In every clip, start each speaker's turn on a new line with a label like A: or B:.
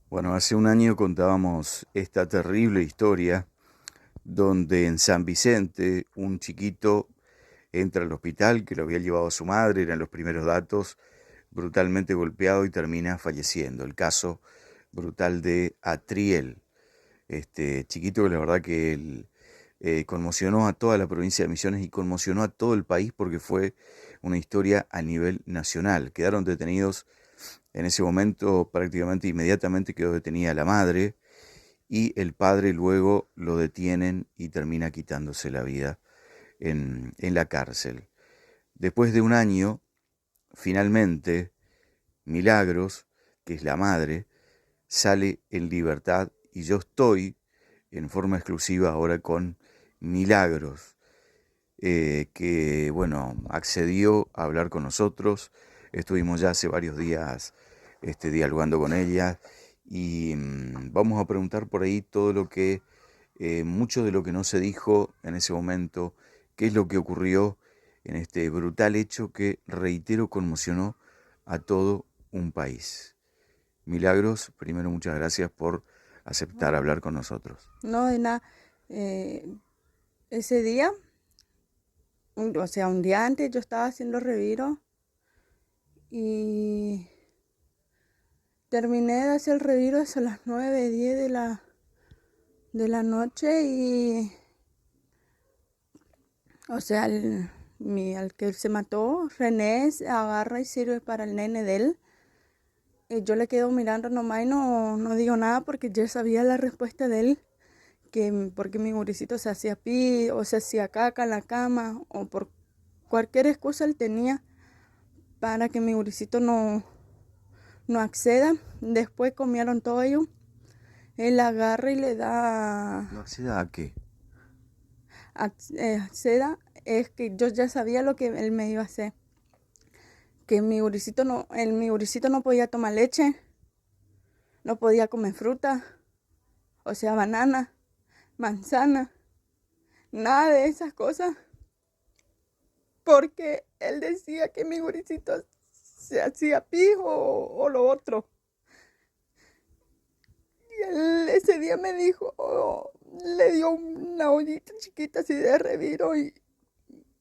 A: Bueno, hace un año contábamos esta terrible historia donde en San Vicente un chiquito entra al hospital que lo había llevado a su madre, eran los primeros datos, brutalmente golpeado y termina falleciendo. El caso brutal de Atriel, este chiquito que la verdad que conmocionó a toda la provincia de Misiones y conmocionó a todo el país porque fue una historia a nivel nacional. Quedaron detenidos en ese momento, prácticamente inmediatamente quedó detenida la madre y el padre luego lo detienen y termina quitándose la vida en la cárcel. Después de un año, finalmente, Milagros, que es la madre, sale en libertad y yo estoy en forma exclusiva ahora con Milagros, que bueno, accedió a hablar con nosotros. Estuvimos ya hace varios días dialogando con ella y vamos a preguntar por ahí todo lo que, mucho de lo que no se dijo en ese momento, qué es lo que ocurrió en este brutal hecho que, reitero, conmocionó a todo un país. Milagros, primero muchas gracias por aceptar hablar con nosotros.
B: No, de nada. eh, Ese día, o sea, un día antes yo estaba haciendo reviro y terminé de hacer el reviro hasta las 9 10 de la noche y, o sea, al que se mató, René, se agarra y sirve para el nene de él. Y yo le quedo mirando nomás y no digo nada porque ya sabía la respuesta de él, que porque mi gurisito se hacía pi o se hacía caca en la cama o por cualquier excusa él tenía para que mi gurisito no acceda. Después comieron todo ello. Él agarra y le da
A: ¿No acceda a qué?
B: acceda. Es que yo ya sabía lo que él me iba a hacer. Que mi gurisito no podía tomar leche, no podía comer fruta, o sea, banana, manzana, nada de esas cosas. Porque él decía que mi gurisito se hacía pijo o lo otro. Y él ese día me dijo, le dio una ollita chiquita así de reviro y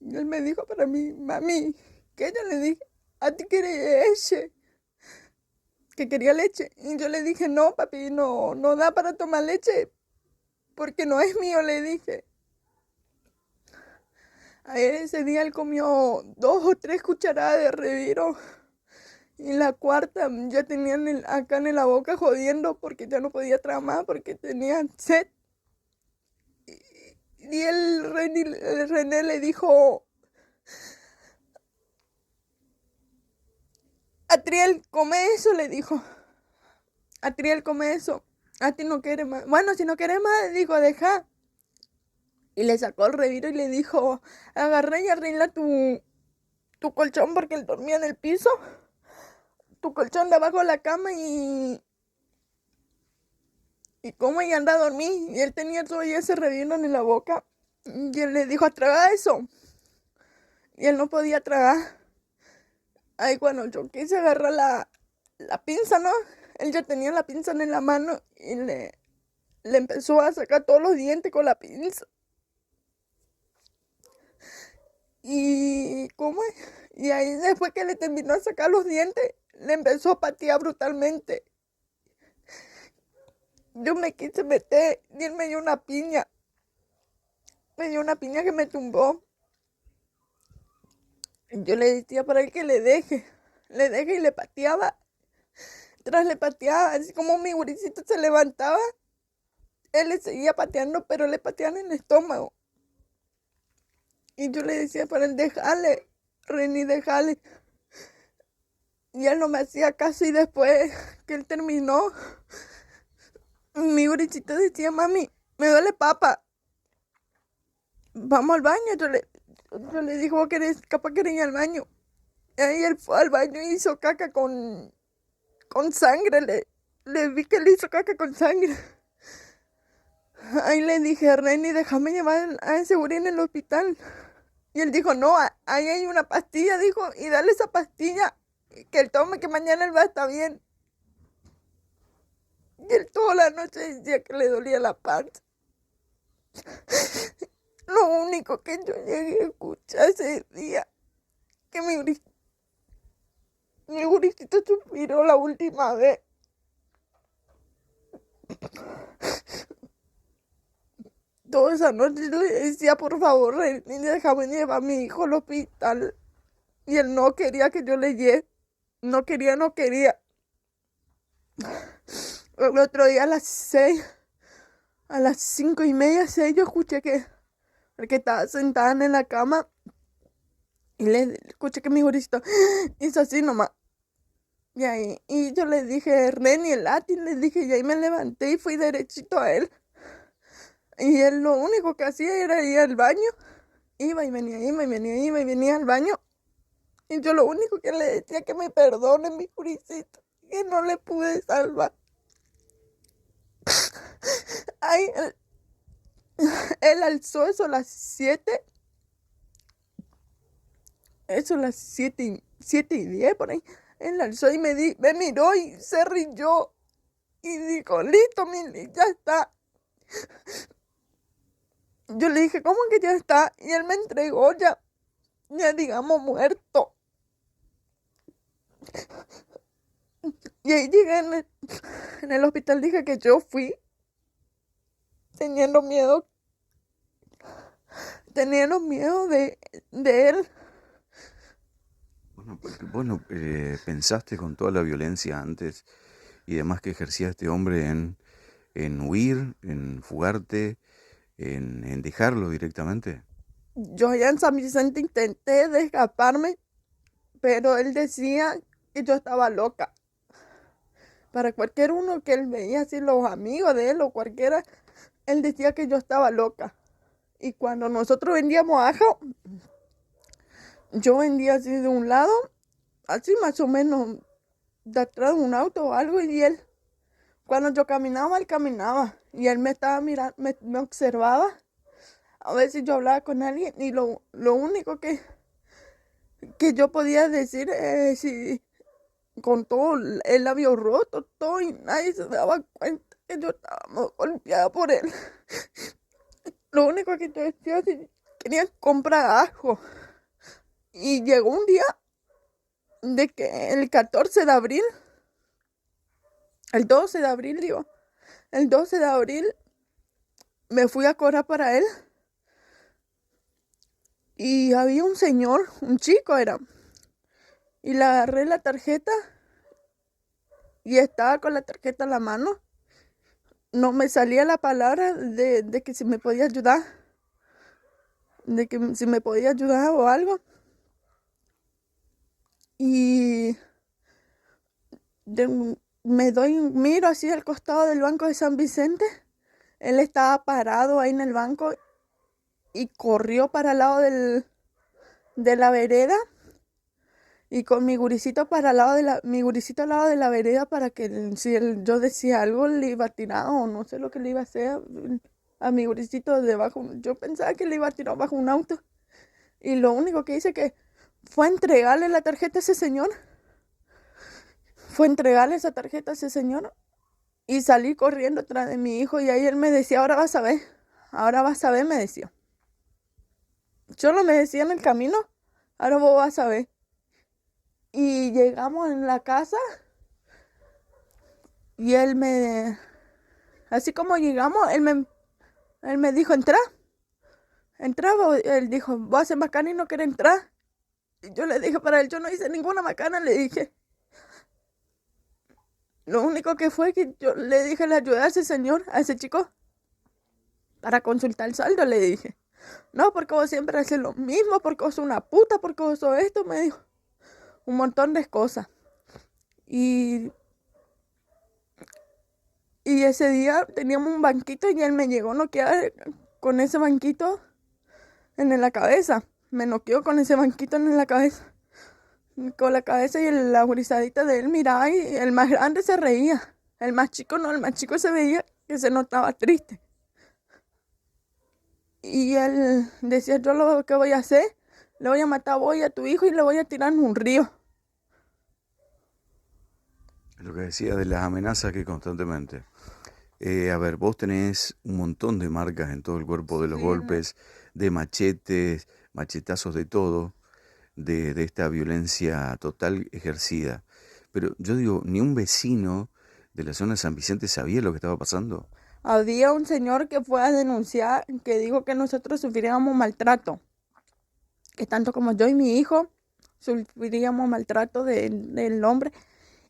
B: él me dijo para mí, mami, que yo le dije, a ti quieres leche, que quería leche. Y yo le dije, no, papi, no da para tomar leche, porque no es mío, le dije. A él ese día él comió 2 o 3 cucharadas de reviro. Y la cuarta ya tenía acá en la boca jodiendo porque ya no podía tragar más porque tenía sed. Y el René le dijo, Atriel, come eso, le dijo. Atriel, come eso. A ti no quiere más. Bueno, si no quieres más, le dijo, deja. Y le sacó el reviro y le dijo, agarra y arregla tu colchón porque él dormía en el piso. Tu colchón de abajo de la cama y cómo ella anda a dormir. Y él tenía todo ese reviro en la boca. Y él le dijo, traga eso. Y él no podía tragar. Ay, cuando yo quise agarrar la pinza, ¿no? Él ya tenía la pinza en la mano y le empezó a sacar todos los dientes con la pinza. Y, ¿cómo es? Y ahí después que le terminó de sacar los dientes, le empezó a patear brutalmente. Yo me quise meter y él me dio una piña. Me dio una piña que me tumbó. Yo le decía para él que le deje. Le deje y le pateaba. Tras le pateaba, así como mi gurisito se levantaba, él le seguía pateando, pero le pateaban en el estómago. Y yo le decía para él, déjale, Reni, déjale. Y él no me hacía caso y después que él terminó, mi gurisito decía, mami, me duele papa, vamos al baño. Yo le dije, vos querés, capaz querés ir al baño. Y ahí él fue al baño y hizo caca con sangre, le vi que le hizo caca con sangre. Ahí le dije, Reni, déjame llevar a ese gurí en el hospital. Y él dijo, no, ahí hay una pastilla, dijo, y dale esa pastilla, que él tome, que mañana él va a estar bien. él toda la noche decía que le dolía la panza. Lo único que yo llegué a escuchar ese día, que mi gurisito suspiró la última vez. Toda esa noche le decía, por favor, Reini, déjame llevar a mi hijo al hospital. Y él no quería que yo le lleve. No quería. El otro día a las 6, a las 5:30, 6, yo escuché que estaba sentada en la cama y le escuché que mi gurisito hizo así nomás. Y yo le dije, Reini, el latín, le dije, y ahí me levanté y fui derechito a él. Y él lo único que hacía era ir al baño. Iba y venía al baño. Y yo lo único que le decía que me perdone, mi gurisito, que no le pude salvar. Ay, él alzó eso a las 7. Eso a las 7:10 por ahí. Él alzó y me miró y se rió. Y dijo, listo, Mili, ya está. Yo le dije, ¿cómo que ya está? Y él me entregó ya digamos, muerto. Y ahí llegué en el hospital, dije que yo fui teniendo miedo de él.
A: Bueno, porque vos no pensaste con toda la violencia antes y demás que ejercía este hombre en huir, en fugarte, en dejarlo directamente.
B: Yo allá en San Vicente intenté de escaparme, pero él decía que yo estaba loca. Para cualquier uno que él veía, así los amigos de él o cualquiera, él decía que yo estaba loca. Y cuando nosotros vendíamos ajo, yo vendía así de un lado, así más o menos, de atrás de un auto o algo, y él, cuando yo caminaba, él caminaba. Y él me estaba mirando, me observaba. A veces yo hablaba con alguien y lo único que yo podía decir es si con todo el labio roto, todo, y nadie se daba cuenta que yo estaba golpeada por él. Lo único que yo decía es que quería comprar ajo. Y llegó un día de que el 14 de abril, el 12 de abril, digo, el 12 de abril me fui a cobrar para él. Y había un señor, un chico era, y le agarré la tarjeta y estaba con la tarjeta en la mano. No me salía la palabra de que si me podía ayudar, de que si me podía ayudar o algo. Y miro así al costado del banco de San Vicente. Él estaba parado ahí en el banco y corrió para el lado de la vereda. Y con mi gurisito mi gurisito al lado de la vereda para que si yo decía algo le iba a tirar o no sé lo que le iba a hacer a mi gurisito debajo. Yo pensaba que le iba a tirar bajo un auto. Y lo único que hice que fue entregarle la tarjeta a ese señor. Fue entregarle esa tarjeta a ese señor y salí corriendo atrás de mi hijo. Y ahí él me decía, ahora vas a ver, me decía. Solo me decía en el camino, ahora vos vas a ver. Y llegamos en la casa y así como llegamos, él me dijo, entra. Él dijo, vos haces macana y no querés entrar. Y yo le dije para él, yo no hice ninguna macana, le dije. Lo único que fue que yo le dije, le ayudé a ese señor, a ese chico, para consultar el saldo, le dije. No, porque vos siempre haces lo mismo, porque vos sos una puta, porque vos sos esto, me dijo. Un montón de cosas. Y ese día teníamos un banquito y él me llegó a noquear con ese banquito en la cabeza. Me noqueó con ese banquito en la cabeza. Con la cabeza y la gurizadita de él miraba y el más grande se reía. El más chico no, el más chico se veía que se notaba triste. Y él decía, yo lo que voy a hacer, le voy a matar a vos y a tu hijo y le voy a tirar en un río.
A: Lo que decía de las amenazas que constantemente. A ver, vos tenés un montón de marcas en todo el cuerpo de los
B: Sí,
A: golpes, de machetes, machetazos de todo, de esta violencia total ejercida. Pero yo digo, ni un vecino de la zona de San Vicente sabía lo que estaba pasando.
B: había un señor que fue a denunciar, que dijo que nosotros sufríamos maltrato, que tanto como yo y mi hijo sufríamos maltrato del hombre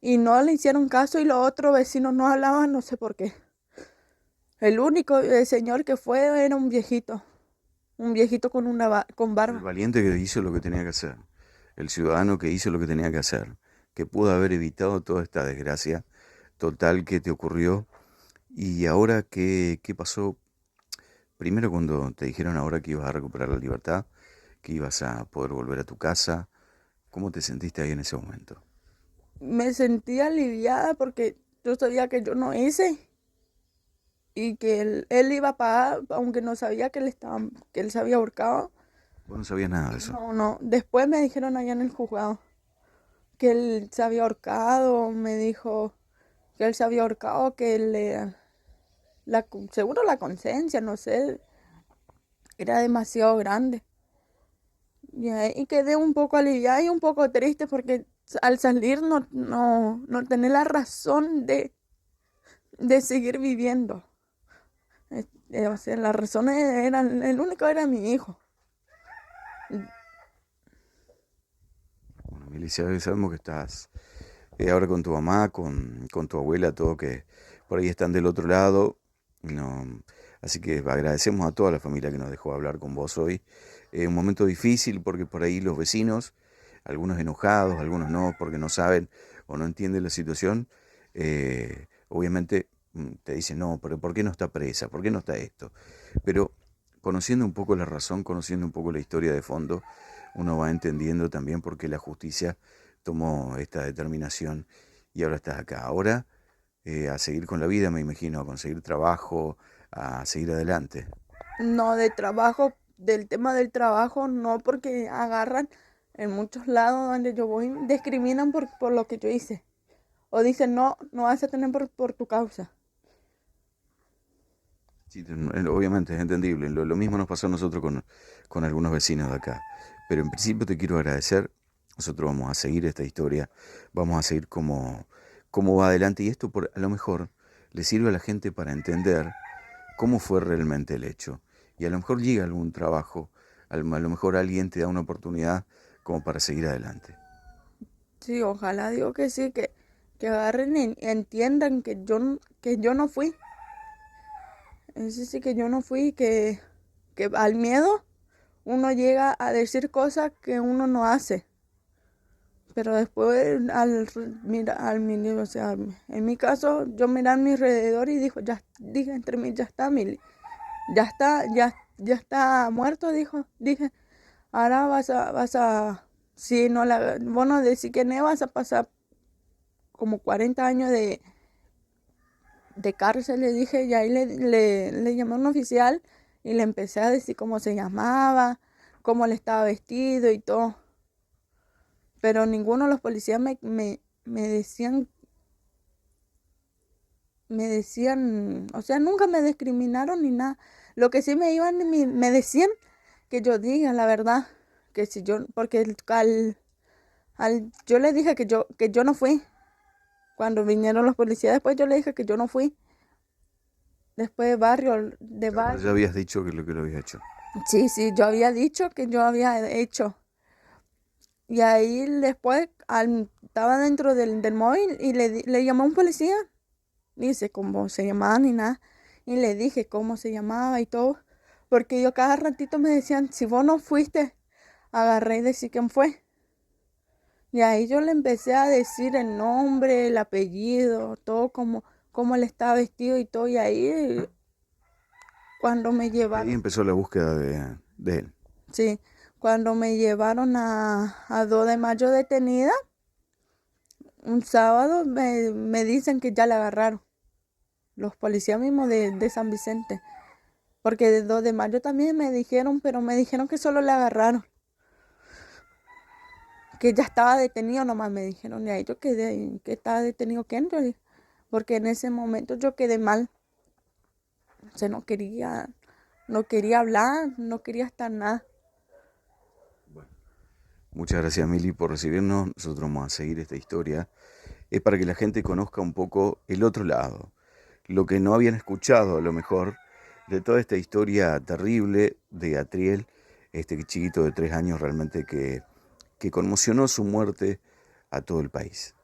B: y no le hicieron caso y los otros vecinos no hablaban, no sé por qué. El único señor que fue era un viejito con con
A: El
B: barba.
A: valiente que hizo lo que tenía que hacer, el ciudadano que hizo lo que tenía que hacer, que pudo haber evitado toda esta desgracia total que te ocurrió. Y ahora, ¿qué pasó? Primero cuando te dijeron ahora que ibas a recuperar la libertad, que ibas a poder volver a tu casa, ¿cómo te sentiste ahí en ese momento?
B: Me sentí aliviada porque yo sabía que yo no hice y que él iba a pagar, aunque no sabía que él se había ahorcado.
A: Vos no sabías nada de eso.
B: No, no. Después me dijeron allá en el juzgado que él se había ahorcado, me dijo que él se había ahorcado, que seguro la conciencia, no sé, era demasiado grande. Y ahí quedé un poco aliviada y un poco triste porque al salir no tenía la razón de seguir viviendo. O sea, las razones eran, el único era mi hijo.
A: Bueno, Milicia, sabemos que estás ahora con tu mamá, con tu abuela, todo que por ahí están del otro lado. No, así que agradecemos a toda la familia que nos dejó hablar con vos hoy. Un momento difícil porque por ahí los vecinos, algunos enojados, algunos no, porque no saben o no entienden la situación, obviamente te dicen, no, pero ¿por qué no está presa? ¿Por qué no está esto? Pero conociendo un poco la razón, conociendo un poco la historia de fondo, uno va entendiendo también por qué la justicia tomó esta determinación y ahora estás acá. Ahora a seguir con la vida, me imagino, a conseguir trabajo, a seguir adelante.
B: No, de trabajo, del tema del trabajo, no, porque agarran en muchos lados donde yo voy, discriminan por lo que yo hice. O dicen, no, no vas a tener por tu causa.
A: Sí, obviamente es entendible. Lo mismo nos pasó a nosotros con algunos vecinos de acá. Pero en principio te quiero agradecer. Nosotros vamos a seguir esta historia, vamos a seguir cómo va adelante y esto a lo mejor le sirve a la gente para entender cómo fue realmente el hecho. Y a lo mejor llega algún trabajo, a lo mejor alguien te da una oportunidad como para seguir adelante.
B: Sí, ojalá digo que sí, que agarren y entiendan que yo no fui. Eso sí que yo no fui, que al miedo uno llega a decir cosas que uno no hace. Pero después, o sea, en mi caso, yo miré a mi alrededor y dije entre mí, ya está, Mili, ya está muerto, dije, ahora si no vos no decís que no vas a pasar como 40 años de cárcel, le dije, y ahí le llamé a un oficial y le empecé a decir cómo se llamaba, cómo le estaba vestido y todo. Pero ninguno de los policías me decían, o sea, nunca me discriminaron ni nada. Lo que sí me decían que yo diga la verdad, que si yo, porque yo le dije que yo no fui. Cuando vinieron los policías, después yo le dije que yo no fui. Después de
A: Claro, pero ya
B: barrio.
A: habías dicho que lo habías hecho.
B: Sí, sí, yo había dicho que yo había hecho. Y ahí después estaba dentro del móvil y le llamó a un policía. Dice cómo se llamaba ni nada. Y le dije cómo se llamaba y todo. Porque yo cada ratito me decían, si vos no fuiste, agarré y decí quién fue. Y ahí yo le empecé a decir el nombre, el apellido, todo como él estaba vestido y todo. Y ahí cuando me
A: Y ahí
B: llevaron,
A: empezó la búsqueda de él.
B: sí, cuando me llevaron a 2 de mayo detenida, un sábado me dicen que ya la agarraron. Los policías mismos de San Vicente. Porque de 2 de mayo también me dijeron, pero me dijeron que solo le agarraron. que ya estaba detenido, nomás me dijeron. Y ahí yo quedé, que estaba detenido Kendall, porque en ese momento yo quedé mal. O sea, no quería hablar, no quería estar nada.
A: Muchas gracias, Mili, por recibirnos. Nosotros vamos a seguir esta historia. Es para que la gente conozca un poco el otro lado, lo que no habían escuchado a lo mejor de toda esta historia terrible de Atriel, este chiquito de 3 años realmente que conmocionó su muerte a todo el país.